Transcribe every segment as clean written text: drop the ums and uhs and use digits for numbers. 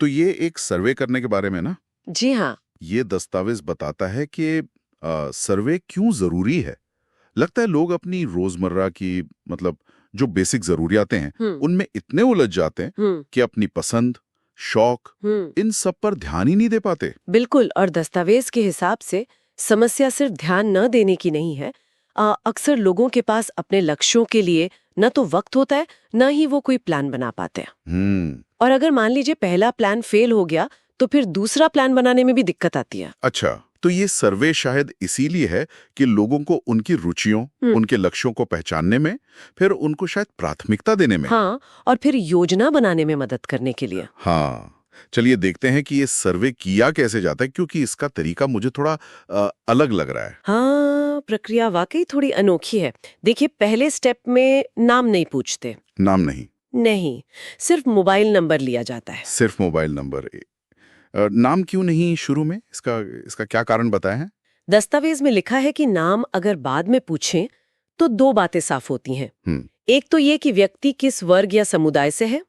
तो ये एक सर्वे करने के बारे में ना, जी हाँ। ये दस्तावेज बताता है कि सर्वे क्यों जरूरी है। लगता है लोग अपनी रोजमर्रा की मतलब जो बेसिक जरूरियातें हैं हम्म। उनमें इतने उलझ जाते हैं हम्म। कि अपनी पसंद, शौक, हम्म। इन सब पर ध्यान ही नहीं दे पाते। बिल्कुल। और दस्तावेज के हिसाब से समस्या सिर्फ ध्यान न देने की नहीं है। अक्सर लोगों के पास अपने लक्ष्यों के लिए न तो वक्त होता है, न ही वो कोई प्लान बना पाते हैं। और अगर मान लीजिए पहला प्लान फेल हो गया तो फिर दूसरा प्लान बनाने में भी दिक्कत आती है। अच्छा, तो ये सर्वे शायद इसीलिए है कि लोगों को उनकी रुचियों, उनके लक्ष्यों को पहचानने में, फिर उनको शायद प्राथमिकता देने में। हाँ, और फिर योजना बनाने में मदद करने के लिए। हाँ, चलिए देखते हैं कि ये सर्वे किया कैसे जाता है, क्योंकि इसका तरीका मुझे थोड़ा अलग लग रहा है। हाँ, प्रक्रिया वाकई थोड़ी अनोखी है। देखिए, पहले स्टेप में नाम नहीं पूछते। नाम नहीं? नहीं, सिर्फ मोबाइल नंबर लिया जाता है। सिर्फ मोबाइल नंबर? नाम क्यों नहीं शुरू में? इसका इसका क्या कारण बताया है? दस्तावेज में लिखा है कि नाम अगर बाद में पूछें तो दो बातें साफ होती हैं। एक तो ये कि व्यक्ति किस वर्ग या समुदाय से है,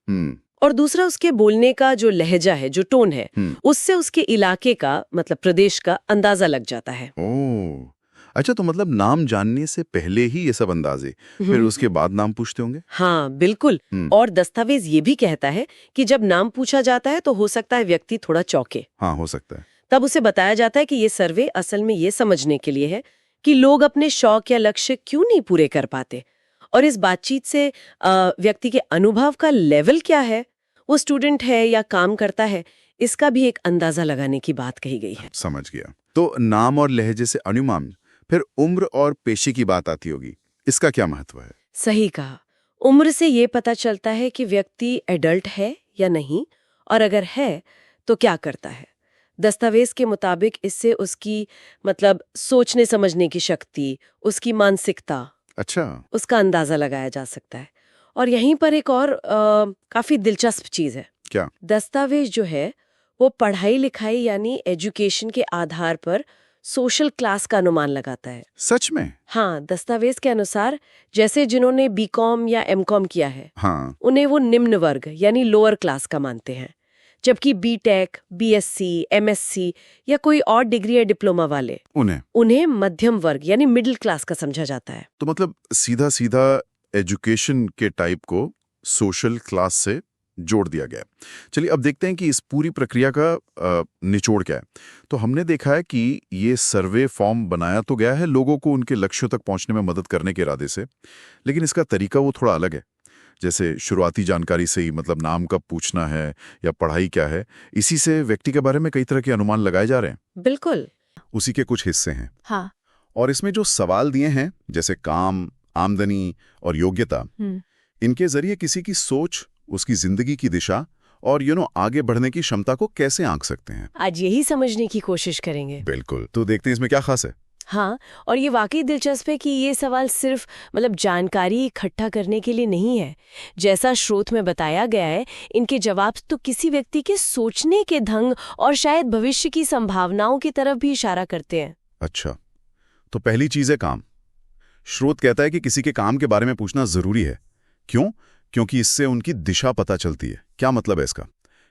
और दूसरा उसके बोलने का जो लहजा है, जो टोन है, उससे उसके इलाके का मतलब प्रदेश का अंदाजा लग जाता है। ओह, अच्छा, तो मतलब नाम जानने से पहले ही ये सब अंदाजे, फिर उसके बाद नाम पूछते होंगे? हाँ, बिल्कुल। और दस्तावेज ये भी कहता है कि जब नाम पूछा जाता है तो हो सकता है व्यक्ति थोड़ा चौंके। हाँ, हो सकता है। तब उसे बताया जाता है कि ये सर्वे असल में ये समझने के लिए है कि लोग अपने शौक या लक्ष्य क्यों नहीं पूरे कर पाते, और इस बातचीत से व्यक्ति के अनुभव का लेवल क्या है, वो स्टूडेंट है या काम करता है, इसका भी एक अंदाजा लगाने की बात कही गई है। समझ गया। तो नाम और लहजे से अनुमान, फिर उम्र और पेशे की बात आती होगी, इसका क्या महत्व है? सही कहा। उम्र से ये पता चलता है कि व्यक्ति एडल्ट है या नहीं, और अगर है तो क्या करता है। दस्तावेज के मुताबिक इससे उसकी मतलब सोचने समझने की शक्ति, उसकी मानसिकता, अच्छा, उसका अंदाजा लगाया जा सकता है। और यहीं पर एक और काफी दिलचस्प चीज है। क्या? दस्तावेज जो है वो पढ़ाई लिखाई यानी एजुकेशन के आधार पर सोशल क्लास का अनुमान लगाता है। सच में? हाँ, दस्तावेज के अनुसार जैसे जिन्होंने बीकॉम या एमकॉम किया है, हाँ, उन्हें वो निम्न वर्ग यानी लोअर क्लास का मानते हैं, जबकि बीटेक, बीएससी, एमएससी या कोई और डिग्री या डिप्लोमा वाले उन्हें मध्यम वर्ग यानी मिडिल क्लास का समझा जाता है। तो मतलब सीधा सीधा एजुकेशन के टाइप को सोशल क्लास से जोड़ दिया गया। चलिए अब देखते हैं कि इस पूरी प्रक्रिया का निचोड़ क्या है। तो हमने देखा है कि ये सर्वे फॉर्म बनाया तो गया है लोगों को उनके लक्ष्यों तक पहुंचने में मदद करने के इरादे से, लेकिन इसका तरीका वो थोड़ा अलग है। जैसे शुरुआती जानकारी से ही, मतलब नाम कब पूछना है या पढ़ाई क्या है, इसी से व्यक्ति के बारे में कई तरह के अनुमान लगाए जा रहे हैं। बिल्कुल। उसी के कुछ हिस्से हैं। हाँ। और इसमें जो सवाल दिए हैं, जैसे काम, आमदनी और योग्यता, इनके जरिए किसी की सोच, उसकी जिंदगी की दिशा और आगे बढ़ने की क्षमता को कैसे आंक सकते हैं। आज यही समझने की कोशिश करेंगे। बिल्कुल, तो देखते हैं इसमें क्या खास है। हाँ, और ये वाकई दिलचस्प है कि ये सवाल सिर्फ मतलब जानकारी इकट्ठा करने के लिए नहीं है। जैसा स्रोत में बताया गया है, इनके जवाब तो किसी व्यक्ति के सोचने के ढंग और शायद भविष्य की संभावनाओं की तरफ भी इशारा करते हैं। अच्छा, तो पहली चीज है काम। स्रोत कहता है कि किसी के काम के बारे में पूछना जरूरी है। क्यों? क्योंकि इससे उनकी दिशा पता चलती है। क्या मतलब है इसका?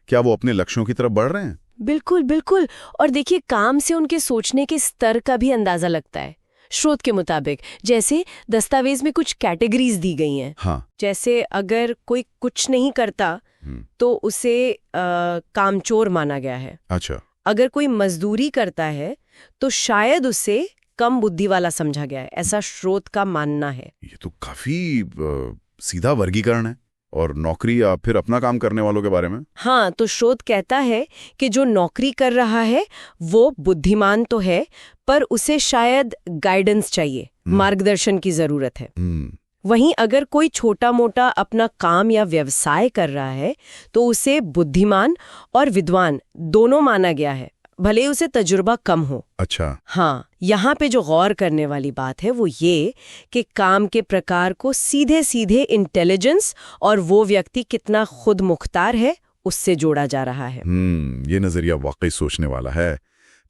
क्या वो अपने लक्ष्यों की तरफ बढ़ रहे हैं? बिल्कुल बिल्कुल। और देखिए, काम से उनके सोचने के स्तर का भी अंदाजा लगता है। स्रोत के मुताबिक जैसे दस्तावेज में कुछ कैटेगरीज दी गई हैं। हाँ। जैसे अगर कोई कुछ नहीं करता तो उसे कामचोर माना गया है। अच्छा। अगर कोई मजदूरी करता है तो शायद उसे कम बुद्धि वाला समझा गया है, ऐसा स्रोत का मानना है। ये तो काफी सीधा वर्गीकरण है। और नौकरी या फिर अपना काम करने वालों के बारे में? हाँ, तो स्रोत कहता है कि जो नौकरी कर रहा है वो बुद्धिमान तो है, पर उसे शायद गाइडेंस चाहिए, मार्गदर्शन की जरूरत है। वहीं अगर कोई छोटा मोटा अपना काम या व्यवसाय कर रहा है तो उसे बुद्धिमान और विद्वान दोनों माना गया है, भले उसे तजुर्बा कम हो। अच्छा। हाँ, यहाँ पे जो गौर करने वाली बात है वो ये कि काम के प्रकार को सीधे सीधे इंटेलिजेंस और वो व्यक्ति कितना खुद मुख्तार है उससे जोड़ा जा रहा है। ये नजरिया वाकई सोचने वाला है।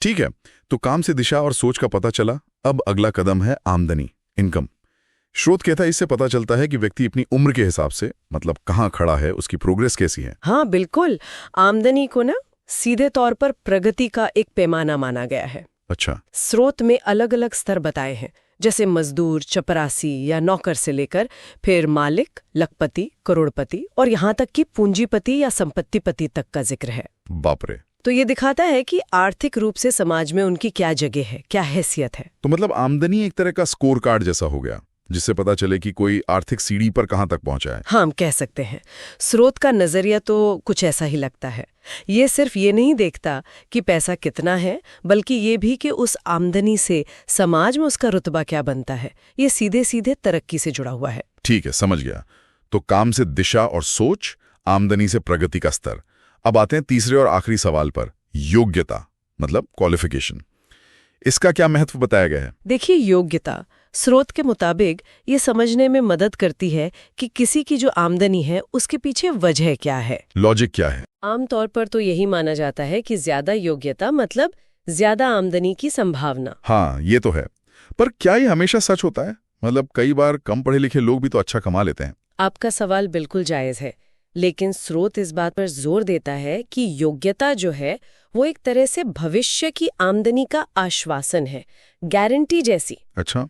ठीक है, तो काम से दिशा और सोच का पता चला। अब अगला कदम है आमदनी, इनकम। स्रोत कहता है इससे पता चलता है कि व्यक्ति अपनी उम्र के हिसाब से मतलब कहाँ खड़ा है, उसकी प्रोग्रेस कैसी है। हाँ बिल्कुल, आमदनी को ना सीधे तौर पर प्रगति का एक पैमाना माना गया है। अच्छा। स्रोत में अलग अलग स्तर बताए हैं, जैसे मजदूर, चपरासी या नौकर से लेकर फिर मालिक, लखपति, करोड़पति और यहाँ तक कि पूंजीपति या संपत्तिपति तक का जिक्र है। बाप रे। तो ये दिखाता है कि आर्थिक रूप से समाज में उनकी क्या जगह है, क्या हैसियत है। तो मतलब आमदनी एक तरह का स्कोर कार्ड जैसा हो गया, जिससे पता चले कि कोई आर्थिक सीढ़ी पर कहाँ तक पहुंचा है। हाँ, हम कह सकते हैं। स्रोत का नजरिया तो कुछ ऐसा ही लगता है। ये सिर्फ ये नहीं देखता कि पैसा कितना है, बल्कि ये भी कि उस आमदनी से समाज में उसका रुतबा क्या बनता है। ये सीधे सीधे तरक्की से जुड़ा हुआ है। ठीक है, समझ गया। तो काम से दिशा और सोच, आमदनी से प्रगति का स्तर। अब आते हैं तीसरे और आखिरी सवाल पर, योग्यता मतलब क्वालिफिकेशन। इसका क्या महत्व बताया गया है? देखिए, योग्यता स्रोत के मुताबिक ये समझने में मदद करती है कि किसी की जो आमदनी है उसके पीछे वजह क्या है, लॉजिक क्या है। आमतौर पर तो यही माना जाता है कि ज्यादा योग्यता मतलब ज्यादा आमदनी की संभावना। हाँ, ये तो है। पर क्या ये हमेशा सच होता है? मतलब कई बार कम पढ़े लिखे लोग भी तो अच्छा कमा लेते हैं। आपका सवाल बिल्कुल जायज है, लेकिन स्रोत इस बात पर जोर देता है कि योग्यता जो है वो एक तरह से भविष्य की आमदनी का आश्वासन है, गारंटी जैसी। अच्छा,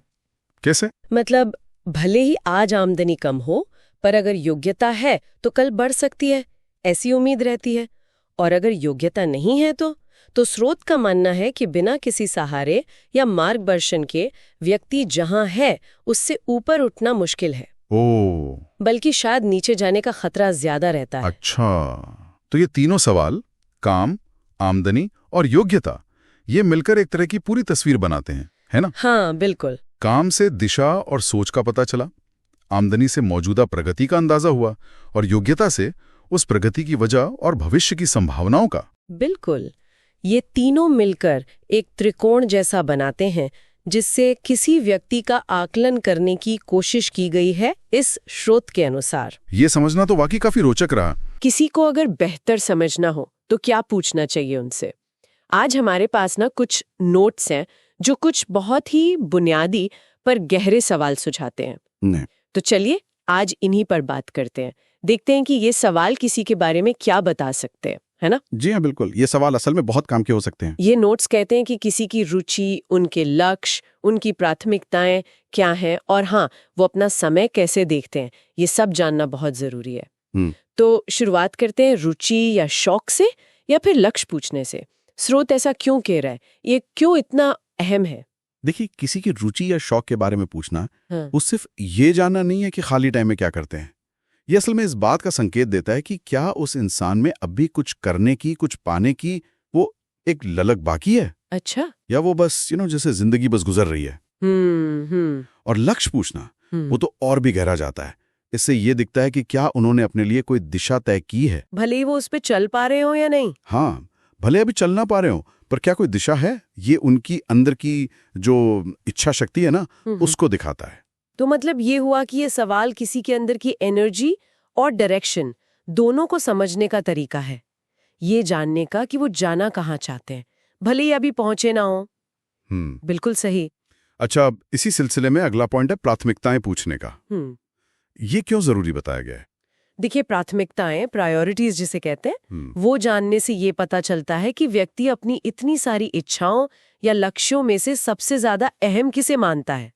कैसे? मतलब भले ही आज आमदनी कम हो, पर अगर योग्यता है तो कल बढ़ सकती है, ऐसी उम्मीद रहती है। और अगर योग्यता नहीं है तो स्रोत का मानना है कि बिना किसी सहारे या मार्गदर्शन के व्यक्ति जहां है उससे ऊपर उठना मुश्किल है। ओह, बल्कि शायद नीचे जाने का खतरा ज्यादा रहता है। अच्छा, तो ये तीनों सवाल, काम, आमदनी और योग्यता, ये मिलकर एक तरह की पूरी तस्वीर बनाते हैं, है ना? हाँ बिल्कुल। काम से दिशा और सोच का पता चला, आमदनी से मौजूदा प्रगति का अंदाजा हुआ और योग्यता से उस प्रगति की वजह और भविष्य की संभावनाओं का। बिल्कुल, ये तीनों मिलकर एक त्रिकोण जैसा बनाते हैं, जिससे किसी व्यक्ति का आकलन करने की कोशिश की गई है इस स्रोत के अनुसार। ये समझना तो वाकई काफी रोचक रहा। किसी को अगर बेहतर समझना हो तो क्या पूछना चाहिए उनसे? आज हमारे पास ना कुछ नोट्स हैं जो कुछ बहुत ही बुनियादी पर गहरे सवाल सुझाते हैं। तो चलिए आज इन्हीं पर बात करते हैं, देखते हैं कि ये सवाल किसी के बारे में क्या बता सकते हैं, है ना? जी हाँ, बिल्कुल। ये सवाल असल में बहुत काम के हो सकते हैं। ये नोट्स कहते हैं कि किसी की रुचि, उनके लक्ष्य, उनकी प्राथमिकताएं क्या हैं और हाँ, वो अपना समय कैसे देखते हैं, ये सब जानना बहुत जरूरी है। तो शुरुआत करते हैं रुचि या शौक से या फिर लक्ष्य पूछने से। स्रोत ऐसा क्यों कह रहा है, ये क्यों इतना अहम है? देखिए, किसी की रुचि या शौक के बारे में पूछना हाँ। वो सिर्फ ये जानना नहीं है कि खाली टाइम में क्या करते हैं। ये असल में इस बात का संकेत देता है कि क्या उस इंसान में अब भी कुछ करने की, कुछ पाने की वो एक ललक बाकी है। अच्छा। या वो बस जैसे जिंदगी बस गुजर रही है। और लक्ष्य पूछना वो तो और भी गहरा जाता है। इससे ये दिखता है कि क्या उन्होंने अपने लिए कोई दिशा तय की है, भले ही वो उस पे चल पा रहे हो या नहीं। हाँ, भले अभी चल ना पा रहे हो, पर क्या कोई दिशा है। ये उनकी अंदर की जो इच्छा शक्ति है ना, उसको दिखाता है। तो मतलब ये हुआ कि ये सवाल किसी के अंदर की एनर्जी और डायरेक्शन दोनों को समझने का तरीका है, ये जानने का कि वो जाना कहाँ चाहते हैं, भले ही अभी पहुंचे ना हो। बिल्कुल सही। अच्छा, इसी सिलसिले में अगला पॉइंट है प्राथमिकताएं पूछने का। ये क्यों जरूरी बताया गया है? देखिए, प्राथमिकताएं, प्रायोरिटीज जिसे कहते हैं, वो जानने से ये पता चलता है कि व्यक्ति अपनी इतनी सारी इच्छाओं या लक्ष्यों में से सबसे ज्यादा अहम किसे मानता है।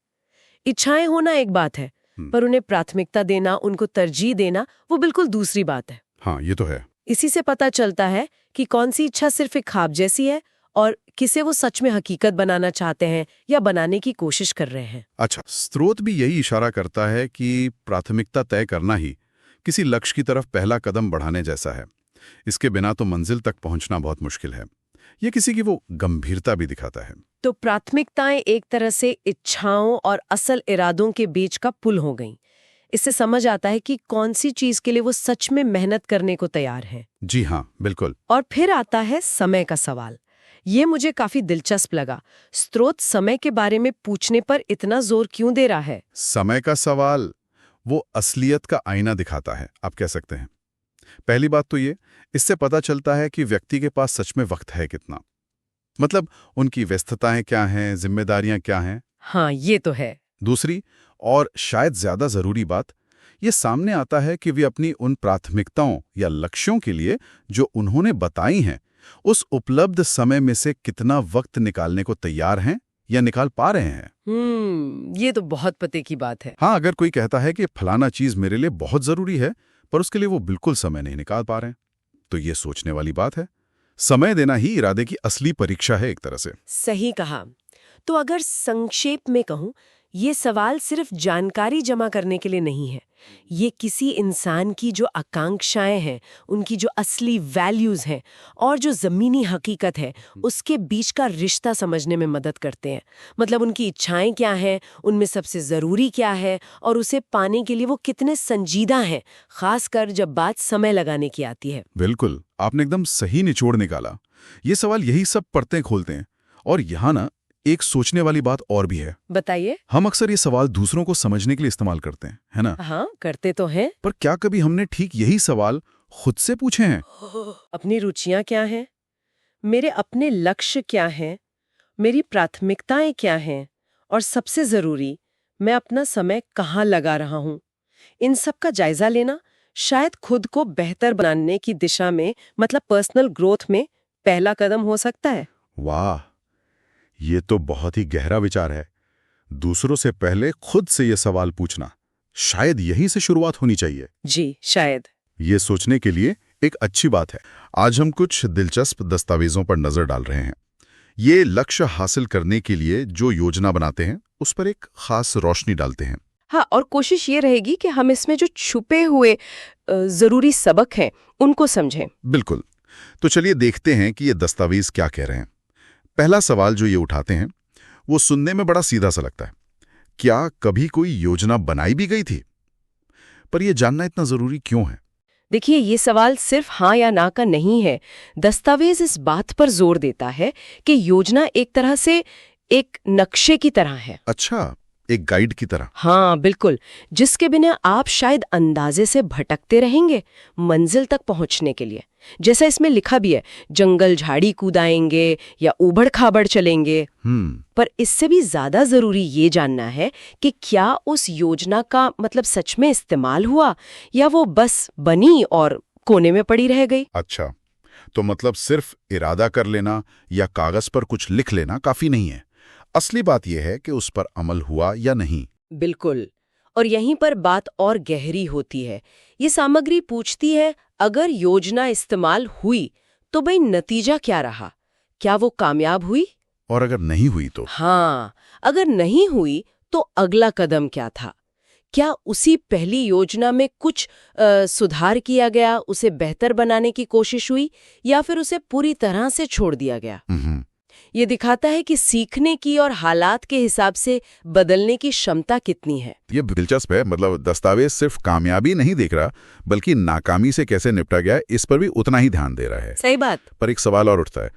इच्छाएं होना एक बात है, पर उन्हें प्राथमिकता देना, उनको तरजीह देना, वो बिल्कुल दूसरी बात है। हाँ, ये तो है। इसी से पता चलता है कि कौन सी इच्छा सिर्फ एक ख्वाब जैसी है और किसे वो सच में हकीकत बनाना चाहते हैं या बनाने की कोशिश कर रहे हैं। अच्छा, स्रोत भी यही इशारा करता है कि प्राथमिकता तय करना ही किसी लक्ष्य की तरफ पहला कदम बढ़ाने जैसा है। इसके बिना तो मंजिल तक पहुंचना बहुत मुश्किल है। ये किसी की वो गंभीरता भी दिखाता है। तो प्राथमिकताएं एक तरह से इच्छाओं और असल इरादों के बीच का पुल हो गईं। इससे समझ आता है कि कौन सी चीज के लिए वो सच में मेहनत करने को तैयार है। जी हाँ, बिल्कुल। और फिर आता है समय का सवाल। ये मुझे काफी दिलचस्प लगा। स्रोत समय के बारे में पूछने पर इतना जोर क्यों दे रहा है? समय का सवाल वो असलियत का आईना दिखाता है, आप कह सकते हैं। पहली बात तो ये, इससे पता चलता है कि व्यक्ति के पास सच में वक्त है कितना। मतलब उनकी व्यस्तताएं क्या हैं, जिम्मेदारियां क्या हैं। हाँ, ये तो है। दूसरी और शायद ज्यादा जरूरी बात, ये सामने आता है कि वे अपनी उन प्राथमिकताओं या लक्ष्यों के लिए जो उन्होंने बताई हैं, उस उपलब्ध समय में से कितना वक्त निकालने को तैयार हैं या निकाल पा रहे हैं। ये तो बहुत पते की बात है। हाँ, अगर कोई कहता है कि फलाना चीज मेरे लिए बहुत जरूरी है पर उसके लिए वो बिल्कुल समय नहीं निकाल पा रहे हैं, तो ये सोचने वाली बात है। समय देना ही इरादे की असली परीक्षा है एक तरह से। सही कहा। तो अगर संक्षेप में कहूं, ये सवाल सिर्फ जानकारी जमा करने के लिए नहीं है। ये किसी इंसान की जो आकांक्षाएं हैं, उनकी जो असली वैल्यूज हैं और जो ज़मीनी हकीकत है, उसके बीच का रिश्ता समझने में मदद करते हैं। मतलब उनकी इच्छाएं क्या हैं, उनमें सबसे ज़रूरी क्या है और उसे पाने के लिए वो कितने संजीदा हैं, खासकर जब बात समय लगाने की आती है। बिल्कुल, आपने एकदम सही निचोड़ निकाला। ये सवाल यही सब परतें खोलते हैं। और यहाँ ना एक सोचने वाली बात और भी है। बताइए। हम अक्सर ये सवाल दूसरों को समझने के लिए इस्तेमाल करते हैं, है ना? हाँ, करते तो हैं। पर क्या कभी हमने ठीक यही सवाल खुद से पूछे हैं? अपनी रुचियां क्या हैं? मेरे अपने लक्ष्य क्या हैं? मेरी प्राथमिकताएं क्या हैं? और सबसे जरूरी, मैं अपना समय कहाँ लगा रहा हूं? इन सब का जायजा लेना शायद खुद को बेहतर बनाने की दिशा में, मतलब पर्सनल ग्रोथ में पहला कदम हो सकता है। वाह, ये तो बहुत ही गहरा विचार है। दूसरों से पहले खुद से ये सवाल पूछना, शायद यहीं से शुरुआत होनी चाहिए। जी, शायद। ये सोचने के लिए एक अच्छी बात है। आज हम कुछ दिलचस्प दस्तावेजों पर नजर डाल रहे हैं। ये लक्ष्य हासिल करने के लिए जो योजना बनाते हैं, उस पर एक खास रोशनी डालते हैं। हाँ, और कोशिश ये रहेगी कि हम इसमें जो छुपे हुए जरूरी सबक हैं, उनको समझें। बिल्कुल। तो चलिए देखते हैं कि ये दस्तावेज क्या कह रहे हैं। पहला सवाल जो ये उठाते हैं, वो सुनने में बड़ा सीधा सा लगता है। क्या कभी कोई योजना बनाई भी गई थी? पर यह जानना इतना जरूरी क्यों है? देखिए, ये सवाल सिर्फ हाँ या ना का नहीं है। दस्तावेज इस बात पर जोर देता है कि योजना एक तरह से एक नक्शे की तरह है। अच्छा, एक गाइड की तरह। हाँ, बिल्कुल, जिसके बिना आप शायद अंदाजे से भटकते रहेंगे मंजिल तक पहुंचने के लिए। जैसा इसमें लिखा भी है, जंगल झाड़ी कूदाएंगे या ऊबड़ खाबड़ चलेंगे। पर इससे भी ज्यादा जरूरी ये जानना है कि क्या उस योजना का मतलब सच में इस्तेमाल हुआ या वो बस बनी और कोने में पड़ी रह गई। अच्छा, तो मतलब सिर्फ इरादा कर लेना या कागज पर कुछ लिख लेना काफी नहीं है। असली बात यह है कि उस पर अमल हुआ या नहीं। बिल्कुल, और यहीं पर बात और गहरी होती है। ये सामग्री पूछती है, अगर योजना इस्तेमाल हुई तो भाई नतीजा क्या रहा? क्या वो कामयाब हुई? और अगर नहीं हुई तो? हाँ, अगर नहीं हुई तो अगला कदम क्या था? क्या उसी पहली योजना में कुछ सुधार किया गया, उसे बेहतर बनाने की कोशिश हुई, या फिर उसे पूरी तरह से छोड़ दिया गया? ये दिखाता है कि सीखने की और हालात के हिसाब से बदलने की क्षमता कितनी है। ये दिलचस्प है। मतलब दस्तावेज सिर्फ कामयाबी नहीं देख रहा, बल्कि नाकामी से कैसे निपटा गया इस पर भी उतना ही ध्यान दे रहा है। सही बात। पर एक सवाल और उठता है,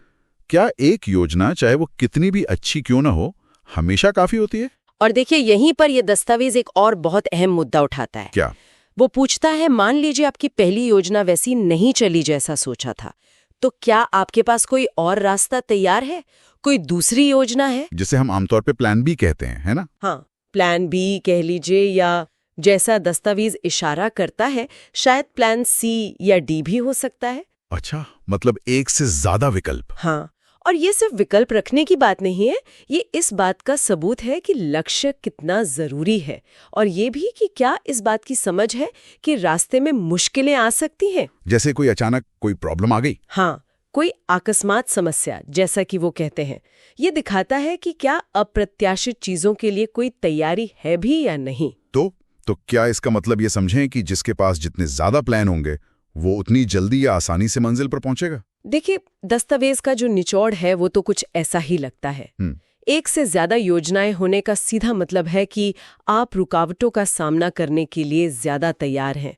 क्या एक योजना, चाहे वो कितनी भी अच्छी क्यों ना हो, हमेशा काफी होती है? और देखिए, यहीं पर यह दस्तावेज एक और बहुत अहम मुद्दा उठाता है। क्या? वो पूछता है, मान लीजिए आपकी पहली योजना वैसी नहीं चली जैसा सोचा था, तो क्या आपके पास कोई और रास्ता तैयार है? कोई दूसरी योजना है? जिसे हम आमतौर पे प्लान बी कहते हैं, है ना? हाँ, प्लान बी कह लीजिए, या जैसा दस्तावेज इशारा करता है, शायद प्लान सी या डी भी हो सकता है। अच्छा, मतलब एक से ज्यादा विकल्प। हाँ, और ये सिर्फ विकल्प रखने की बात नहीं है, ये इस बात का सबूत है कि लक्ष्य कितना जरूरी है, और ये भी कि क्या इस बात की समझ है कि रास्ते में मुश्किलें आ सकती हैं। जैसे कोई अचानक कोई प्रॉब्लम आ गई। हाँ, कोई अकस्मात समस्या, जैसा कि वो कहते हैं। ये दिखाता है कि क्या अप्रत्याशित चीजों के लिए कोई तैयारी है भी या नहीं। तो क्या इसका मतलब ये समझें कि जिसके पास जितने ज्यादा प्लान होंगे, वो उतनी जल्दी या आसानी से मंजिल पर पहुंचेगा? देखिए, दस्तावेज का जो निचोड़ है वो तो कुछ ऐसा ही लगता है। एक से ज्यादा योजनाएं होने का सीधा मतलब है कि आप रुकावटों का सामना करने के लिए ज्यादा तैयार हैं।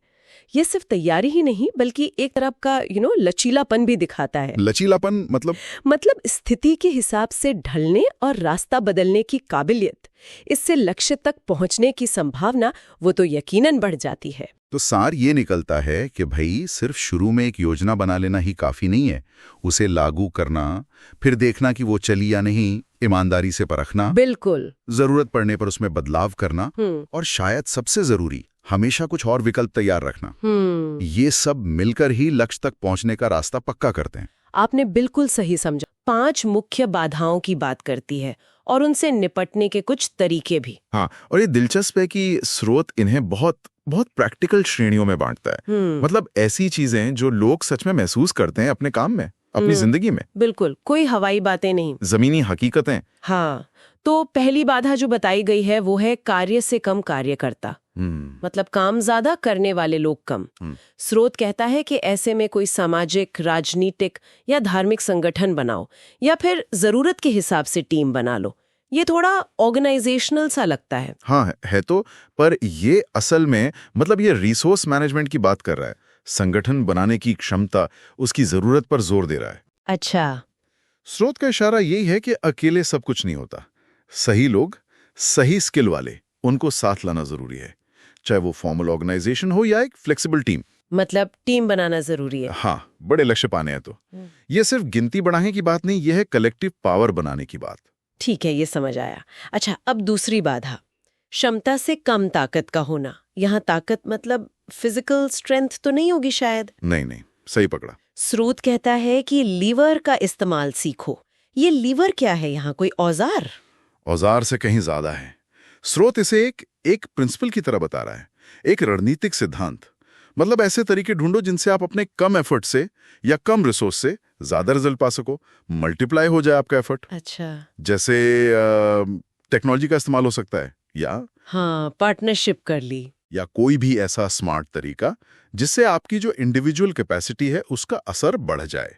ये सिर्फ तैयारी ही नहीं, बल्कि एक तरह का लचीलापन भी दिखाता है। लचीलापन मतलब स्थिति के हिसाब से ढलने और रास्ता बदलने की काबिलियत। इससे लक्ष्य तक पहुंचने की संभावना वो तो यकीनन बढ़ जाती है। तो सार ये निकलता है कि भाई सिर्फ शुरू में एक योजना बना लेना ही काफी नहीं है। उसे लागू करना, फिर देखना कि वो चली या नहीं, ईमानदारी से परखना, बिल्कुल। जरूरत पड़ने पर उसमें बदलाव करना, और शायद सबसे जरूरी, हमेशा कुछ और विकल्प तैयार रखना। ये सब मिलकर ही लक्ष्य तक पहुंचने का रास्ता पक्का करते हैं। आपने बिल्कुल सही समझा। 5 मुख्य बाधाओं की बात करती है और उनसे निपटने के कुछ तरीके भी। हाँ, और ये दिलचस्प है कि स्रोत इन्हें बहुत बहुत प्रैक्टिकल श्रेणियों में बांटता है। मतलब ऐसी चीजें जो लोग सच में महसूस करते हैं अपने काम में, अपनी जिंदगी में। बिल्कुल, कोई हवाई बातें नहीं, जमीनी हकीकतें। हाँ, तो पहली बाधा जो बताई गई है वो है कार्य से कम कार्यकर्ता। मतलब काम ज्यादा करने वाले लोग कम। स्रोत कहता है कि ऐसे में कोई सामाजिक, राजनीतिक या धार्मिक संगठन बनाओ, या फिर जरूरत के हिसाब से टीम बना लो। ये थोड़ा ऑर्गेनाइजेशनल सा लगता है। हाँ है तो, पर ये असल में मतलब ये रिसोर्स मैनेजमेंट की बात कर रहा है। संगठन बनाने की क्षमता, उसकी जरूरत पर जोर दे रहा है। अच्छा। स्रोत का इशारा यही है कि अकेले सब कुछ नहीं होता। सही लोग, सही स्किल वाले, उनको साथ लाना जरूरी है, चाहे वो फॉर्मल ऑर्गेनाइजेशन हो या एक फ्लेक्सिबल टीम। मतलब टीम बनाना जरूरी है। हाँ, बड़े लक्ष्य पाने हैं तो। ये सिर्फ गिनती बढ़ाने की बात नहीं, यह है कलेक्टिव पावर बनाने की बात। ठीक है, ये समझ आया। अच्छा, अब दूसरी बाधा, क्षमता से कम ताकत का होना। यहाँ ताकत मतलब फिजिकल स्ट्रेंथ तो नहीं होगी शायद? नहीं, सही पकड़ा। स्रोत कहता है कि लीवर का इस्तेमाल सीखो। ये लीवर क्या है यहाँ, कोई औजार? औजार से कहीं ज्यादा है। स्रोत इसे एक प्रिंसिपल की तरह बता रहा है, एक रणनीतिक सिद्धांत। मतलब ऐसे तरीके ढूंढो जिनसे आप अपने कम एफर्ट से या कम रिसोर्स से ज्यादा रिजल्ट पा सको, मल्टीप्लाई हो जाए आपका एफर्ट। अच्छा। जैसे टेक्नोलॉजी का इस्तेमाल हो सकता है, या हाँ, पार्टनरशिप कर ली, या कोई भी ऐसा स्मार्ट तरीका जिससे आपकी जो इंडिविजुअल कैपेसिटी है उसका असर बढ़ जाए।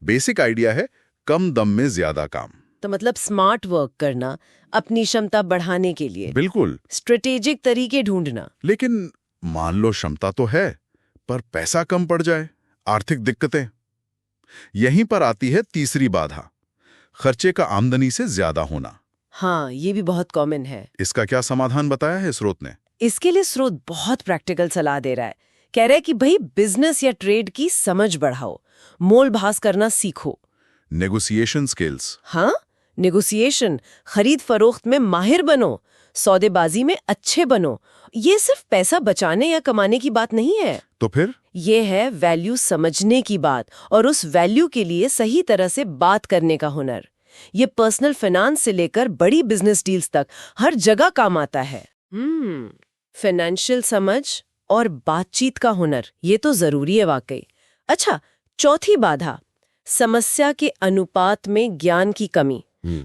बेसिक आइडिया है कम दम में ज्यादा काम। तो मतलब स्मार्ट वर्क करना, अपनी क्षमता बढ़ाने के लिए बिल्कुल स्ट्रेटेजिक तरीके ढूंढना। लेकिन मान लो क्षमता तो है पर पैसा कम पड़ जाए, आर्थिक दिक्कतें। यहीं पर आती है तीसरी बाधा, खर्चे का आमदनी से ज्यादा होना। हाँ, ये भी बहुत कॉमन है। इसका क्या समाधान बताया है स्रोत ने? इसके लिए स्रोत बहुत प्रैक्टिकल सलाह दे रहा है। कह रहा है कि भाई बिजनेस या ट्रेड की समझ बढ़ाओ, मोल भास करना सीखो। Negotiation skills. हाँ, नेगोशिएशन, खरीद फरोख्त में माहिर बनो, सौदेबाजी में अच्छे बनो। ये सिर्फ पैसा बचाने या कमाने की बात नहीं है। तो फिर ये है वैल्यू समझने की बात, और उस वैल्यू के लिए सही तरह से बात करने का हुनर। ये पर्सनल फाइनेंस से लेकर बड़ी बिजनेस डील्स तक हर जगह काम आता है। फाइनेंशियल समझ और बातचीत का हुनर, ये तो जरूरी है वाकई। अच्छा, चौथी बाधा, समस्या के अनुपात में ज्ञान की कमी।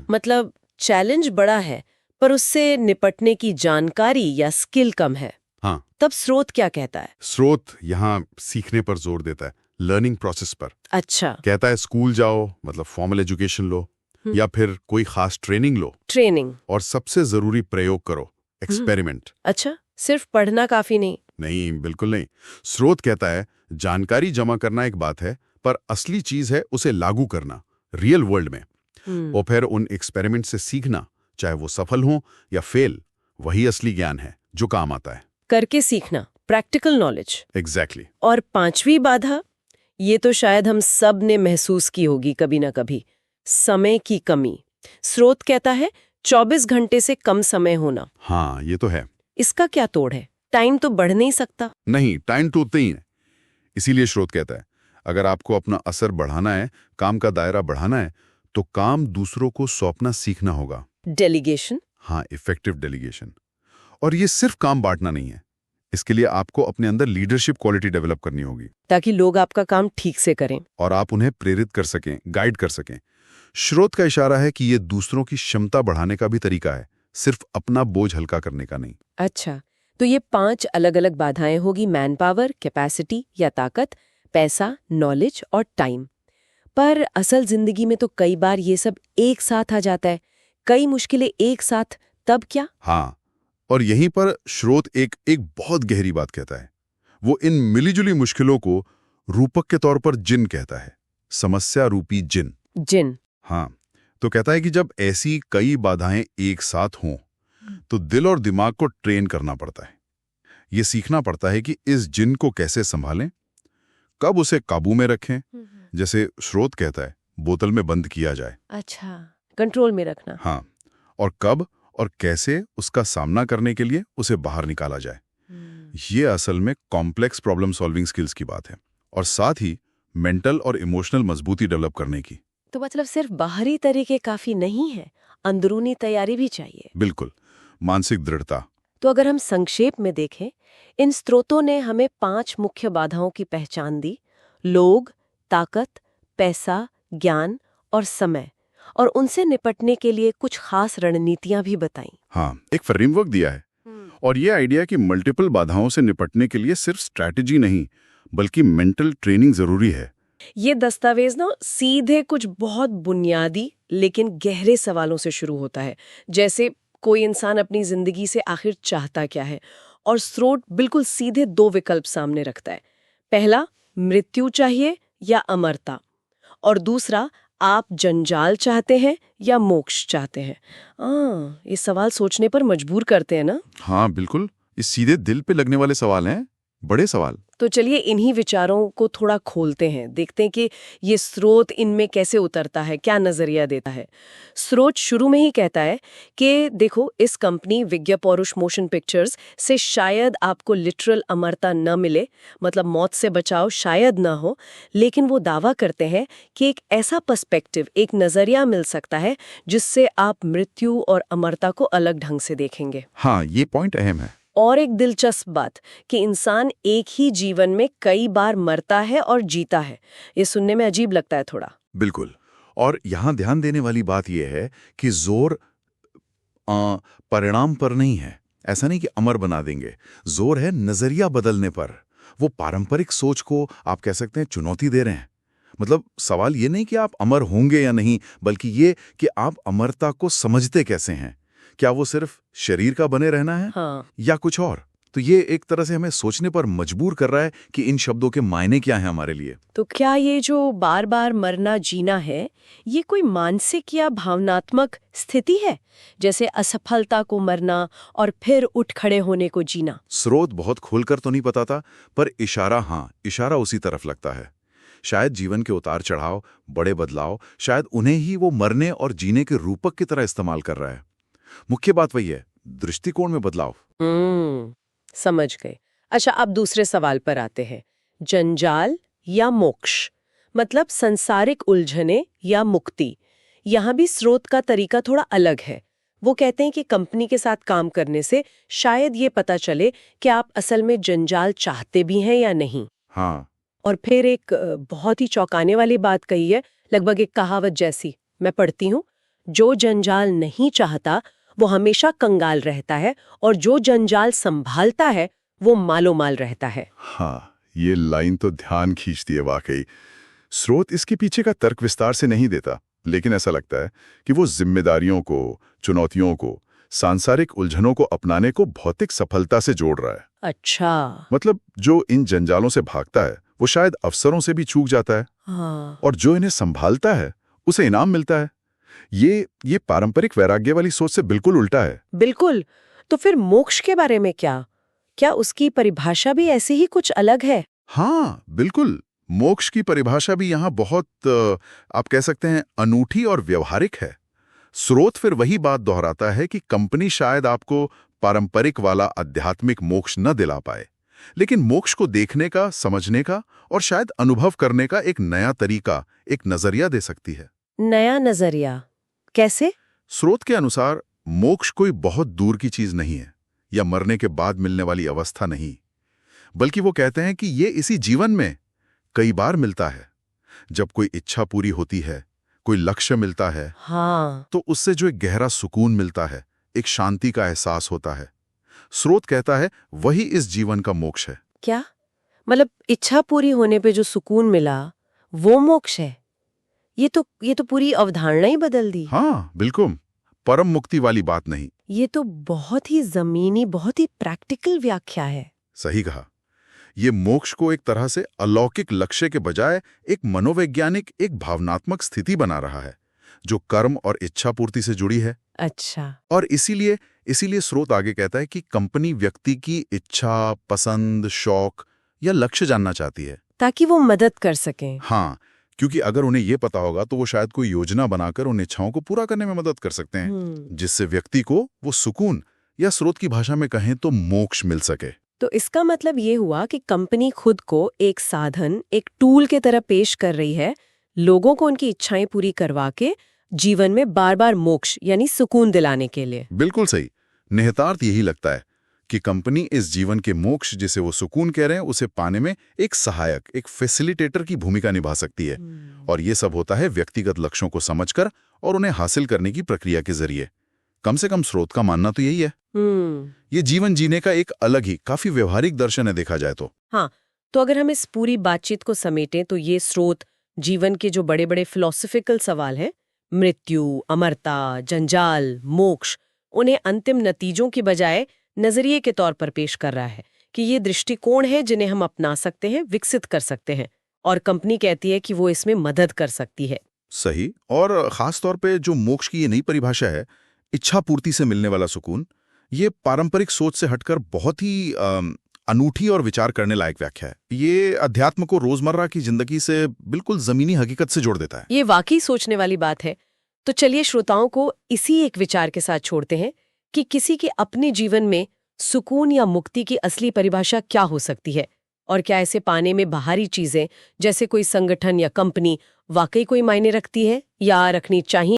मतलब चैलेंज बड़ा है पर उससे निपटने की जानकारी या स्किल कम है। हाँ, तब स्रोत क्या कहता है? स्रोत यहाँ सीखने पर जोर देता है, लर्निंग प्रोसेस पर। अच्छा। कहता है स्कूल जाओ, मतलब फॉर्मल एजुकेशन लो, या फिर कोई खास ट्रेनिंग लो, ट्रेनिंग, और सबसे जरूरी प्रयोग करो, एक्सपेरिमेंट। अच्छा, सिर्फ पढ़ना काफी नहीं? नहीं, बिल्कुल नहीं। स्रोत कहता है जानकारी जमा करना एक बात है, पर असली चीज है उसे लागू करना रियल वर्ल्ड में। और फिर उन एक्सपेरिमेंट से सीखना, चाहे वो सफल हो या फेल, वही असली ज्ञान है जो काम आता है। करके सीखना, प्रैक्टिकल नॉलेज। एग्जैक्टली। और पांचवी बाधा, ये तो शायद हम सब ने महसूस की होगी कभी ना कभी, समय की कमी। स्रोत कहता है 24 घंटे से कम समय होना। हाँ, ये तो है। इसका क्या तोड़ है? टाइम तो बढ़ नहीं सकता? नहीं, टाइम तो उतना ही है। इसीलिए स्रोत कहता है अगर आपको अपना असर बढ़ाना है, काम का दायरा बढ़ाना है, तो काम दूसरों को सौंपना सीखना होगा। डेलीगेशन। हाँ, इफेक्टिव डेलीगेशन। और ये सिर्फ काम बांटना नहीं है, इसके लिए आपको अपने अंदर लीडरशिप क्वालिटी डेवलप करनी होगी, ताकि लोग आपका काम ठीक से करें और आप उन्हें प्रेरित कर सकें, गाइड कर सकें। स्रोत का इशारा है कि ये दूसरों की क्षमता बढ़ाने का भी तरीका है, सिर्फ अपना बोझ हल्का करने का नहीं। अच्छा, तो ये 5 अलग अलग बाधाएं होगी, मैन पावर, कैपेसिटी या ताकत, पैसा, नॉलेज और टाइम। पर असल जिंदगी में तो कई बार ये सब एक साथ आ जाता है, कई मुश्किलें एक साथ, तब क्या? हाँ, और यहीं पर स्रोत एक बहुत गहरी बात कहता है। वो इन मिलीजुली मुश्किलों को रूपक के तौर पर जिन कहता है, समस्या रूपी जिन। जिन। हाँ, तो कहता है कि जब ऐसी कई बाधाएं एक साथ हों तो दिल और दिमाग को ट्रेन करना पड़ता है। ये सीखना पड़ता है कि इस जिन को कैसे संभालें, कब उसे काबू में रखें, जैसे स्रोत कहता है बोतल में बंद किया जाए। अच्छा, कंट्रोल में रखना। हाँ, और कब और कैसे उसका सामना करने के लिए उसे बाहर निकाला जाए, ये असल में कॉम्प्लेक्स प्रॉब्लम सॉल्विंग स्किल्स की बात है, और साथ ही मेंटल और इमोशनल मजबूती डेवलप करने की। तो मतलब सिर्फ बाहरी तरीके काफी नहीं है, अंदरूनी तैयारी भी चाहिए। बिल्कुल, मानसिक दृढ़ता। तो अगर हम संक्षेप में देखें, इन स्रोतों ने हमें 5 मुख्य बाधाओं की पहचान दी: लोग, ताकत, पैसा, ज्ञान और समय, और उनसे निपटने के लिए कुछ खास रणनीतियां भी बताईं। हाँ, एक फ्रेमवर्क दिया है, और ये आइडिया कि मल्टीपल बाधाओं से निपटने के लिए सिर्फ स्ट्रैटेजी नहीं बल्कि मेंटल ट्रेनिंग जरूरी है। ये दस्तावेज ना सीधे कुछ बहुत बुनियादी लेकिन गहरे सवालों से शुरू होता है, जैसे कोई इंसान अपनी जिंदगी से आखिर चाहता क्या है, और स्रोत बिल्कुल सीधे 2 विकल्प सामने रखता है। पहला, मृत्यु चाहिए या अमरता, और दूसरा, आप जंजाल चाहते हैं या मोक्ष चाहते हैं। ये सवाल सोचने पर मजबूर करते हैं ना। हाँ बिल्कुल, ये सीधे दिल पे लगने वाले सवाल हैं, बड़े सवाल। तो चलिए इन्हीं विचारों को थोड़ा खोलते हैं, देखते हैं कि ये स्रोत इनमें कैसे उतरता है, क्या नजरिया देता है। स्रोत शुरू में ही कहता है कि देखो, इस कंपनी विज्ञा पौरुष मोशन पिक्चर्स से शायद आपको लिटरल अमरता न मिले, मतलब मौत से बचाव शायद न हो, लेकिन वो दावा करते हैं कि एक ऐसा पर्सपेक्टिव, एक नजरिया मिल सकता है जिससे आप मृत्यु और अमरता को अलग ढंग से देखेंगे। हाँ, ये पॉइंट अहम है। और एक दिलचस्प बात कि इंसान एक ही जीवन में कई बार मरता है और जीता है। ये सुनने में अजीब लगता है थोड़ा। बिल्कुल, और यहाँ ध्यान देने वाली बात यह है कि जोर परिणाम पर नहीं है। ऐसा नहीं कि अमर बना देंगे, जोर है नजरिया बदलने पर। वो पारंपरिक सोच को आप कह सकते हैं चुनौती दे रहे हैं। मतलब सवाल ये नहीं कि आप अमर होंगे या नहीं, बल्कि ये कि आप अमरता को समझते कैसे हैं। क्या वो सिर्फ शरीर का बने रहना है, हाँ। या कुछ और? तो ये एक तरह से हमें सोचने पर मजबूर कर रहा है कि इन शब्दों के मायने क्या हैं हमारे लिए। तो क्या ये जो बार बार मरना जीना है, ये कोई मानसिक या भावनात्मक स्थिति है, जैसे असफलता को मरना और फिर उठ खड़े होने को जीना? स्रोत बहुत खोलकर तो नहीं बताता, पर इशारा उसी तरफ लगता है। शायद जीवन के उतार चढ़ाव, बड़े बदलाव, शायद उन्हें ही वो मरने और जीने के रूपक की तरह इस्तेमाल कर रहा है। मुख्य बात वही है, दृष्टिकोण में बदलाव। समझ गए। अच्छा, अब दूसरे सवाल पर आते हैं। जंजाल या मोक्ष, मतलब संसारिक उलझने या मुक्ति। यहाँ भी स्रोत का तरीका थोड़ा अलग है। वो कहते हैं कि कंपनी के साथ काम करने से शायद ये पता चले कि आप असल में जंजाल चाहते भी हैं या नहीं। हाँ, और फिर एक बहुत ही चौंकाने वाली बात कही है, लगभग एक कहावत जैसी। मैं पढ़ती हूँ, जो जंजाल नहीं चाहता वो हमेशा कंगाल रहता है, और जो जंजाल संभालता है वो मालो माल रहता है। हाँ, ये लाइन तो ध्यान खींचती है वाकई। स्रोत इसके पीछे का तर्क विस्तार से नहीं देता, लेकिन ऐसा लगता है कि वो जिम्मेदारियों को, चुनौतियों को, सांसारिक उलझनों को अपनाने को भौतिक सफलता से जोड़ रहा है। अच्छा। मतलब जो इन जंजालों से भागता है वो शायद अवसरों से भी चूक जाता है। हाँ। और जो इन्हें संभालता है उसे इनाम मिलता है। ये पारंपरिक वैराग्य वाली सोच से बिल्कुल उल्टा है। बिल्कुल। तो फिर मोक्ष के बारे में क्या उसकी परिभाषा भी ऐसी ही कुछ अलग है? हाँ बिल्कुल, मोक्ष की परिभाषा भी यहाँ बहुत आप कह सकते हैं अनूठी और व्यवहारिक है। स्रोत फिर वही बात दोहराता है कि कंपनी शायद आपको पारंपरिक वाला आध्यात्मिक मोक्ष न दिला पाए, लेकिन मोक्ष को देखने का, समझने का और शायद अनुभव करने का एक नया तरीका, एक नजरिया दे सकती है। नया नजरिया कैसे? स्रोत के अनुसार मोक्ष कोई बहुत दूर की चीज नहीं है या मरने के बाद मिलने वाली अवस्था नहीं, बल्कि वो कहते हैं कि ये इसी जीवन में कई बार मिलता है। जब कोई इच्छा पूरी होती है, कोई लक्ष्य मिलता है, हाँ। तो उससे जो एक गहरा सुकून मिलता है, एक शांति का एहसास होता है। स्रोत कहता है वही इस जीवन का मोक्ष है। क्या मतलब इच्छा पूरी होने पे जो सुकून मिला वो मोक्ष है? ये तो पूरी अवधारणा ही बदल दी। हाँ बिल्कुल, परम मुक्ति वाली बात नहीं। ये तो बहुत ही जमीनी, बहुत ही प्रैक्टिकल व्याख्या है। सही कहा। ये मोक्ष को एक तरह से अलौकिक लक्ष्य के बजाय एक मनोवैज्ञानिक, एक भावनात्मक स्थिति बना रहा है जो कर्म और इच्छा पूर्ति से जुड़ी है। अच्छा। और इसीलिए स्रोत आगे कहता है कि कंपनी व्यक्ति की इच्छा, पसंद, शौक या लक्ष्य जानना चाहती है, ताकि वो मदद कर सकें। हाँ, क्योंकि अगर उन्हें ये पता होगा तो वो शायद कोई योजना बनाकर उन इच्छाओं को पूरा करने में मदद कर सकते हैं, जिससे व्यक्ति को वो सुकून या स्रोत की भाषा में कहें तो मोक्ष मिल सके। तो इसका मतलब ये हुआ कि कंपनी खुद को एक साधन, एक टूल के तरह पेश कर रही है, लोगों को उनकी इच्छाएं पूरी करवा के जीवन में बार बार मोक्ष यानी सुकून दिलाने के लिए। बिल्कुल सही। निहितार्थ यही लगता है कि कंपनी इस जीवन के मोक्ष, जिसे वो सुकून कह रहे हैं, उसे पाने में एक सहायक, एक फैसिलिटेटर की भूमिका निभा सकती है। और ये सब होता है व्यक्तिगत लक्ष्यों को समझकर और उन्हें हासिल करने की प्रक्रिया के जरिए। कम से कम स्रोत का मानना तो यही है। ये जीवन जीने का एक अलग ही काफी व्यवहारिक दर्शन है देखा जाए तो। हाँ, तो अगर हम इस पूरी बातचीत को समेटें तो ये स्रोत जीवन के जो बड़े बड़े फिलॉसफिकल सवाल हैं, मृत्यु, अमरता, जंजाल, मोक्ष, उन्हें अंतिम नतीजों की बजाय नजरिए के तौर पर पेश कर रहा है कि ये दृष्टिकोण है जिन्हें हम अपना सकते हैं, विकसित कर सकते हैं, और कंपनी कहती है कि वो इसमें मदद कर सकती है। सही। और खास तौर पे जो मोक्ष की ये नई परिभाषा है, इच्छा पूर्ति से मिलने वाला सुकून, ये पारंपरिक सोच से हटकर बहुत ही अनूठी और विचार करने लायक व्याख्या है। ये अध्यात्म को रोजमर्रा की जिंदगी से बिल्कुल जमीनी हकीकत से जोड़ देता है। ये वाकई सोचने वाली बात है। तो चलिए श्रोताओं को इसी एक विचार के साथ छोड़ते हैं कि किसी के अपने जीवन में सुकून या मुक्ति की असली परिभाषा क्या हो सकती है, और क्या इसे पाने में बाहरी चीजें जैसे कोई संगठन या कंपनी वाकई कोई मायने रखती है या रखनी चाहिए।